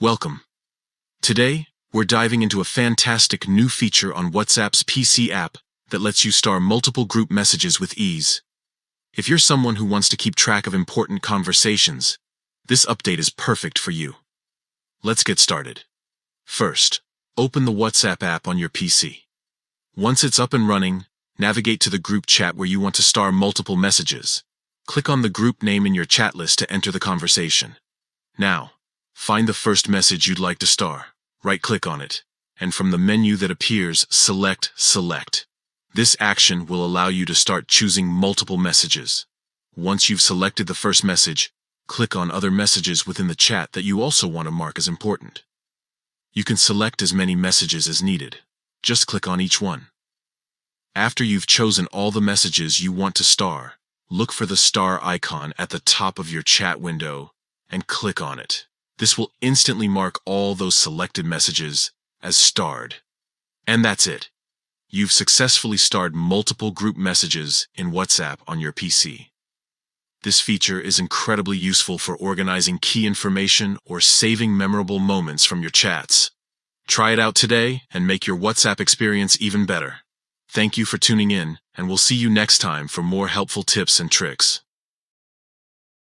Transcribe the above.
Welcome. Today, we're diving into a fantastic new feature on WhatsApp's PC app that lets you star multiple group messages with ease. If you're someone who wants to keep track of important conversations, this update is perfect for you. Let's get started. First, open the WhatsApp app on your PC. Once it's up and running, navigate to the group chat where you want to star multiple messages. Click on the group name in your chat list to enter the conversation. Now, find the first message you'd like to star. Right-click on it, and from the menu that appears, select Select. This action will allow you to start choosing multiple messages. Once you've selected the first message, click on other messages within the chat that you also want to mark as important. You can select as many messages as needed. Just click on each one. After you've chosen all the messages you want to star, look for the star icon at the top of your chat window and click on it. This will instantly mark all those selected messages as starred. And that's it. You've successfully starred multiple group messages in WhatsApp on your PC. This feature is incredibly useful for organizing key information or saving memorable moments from your chats. Try it out today and make your WhatsApp experience even better. Thank you for tuning in, and we'll see you next time for more helpful tips and tricks.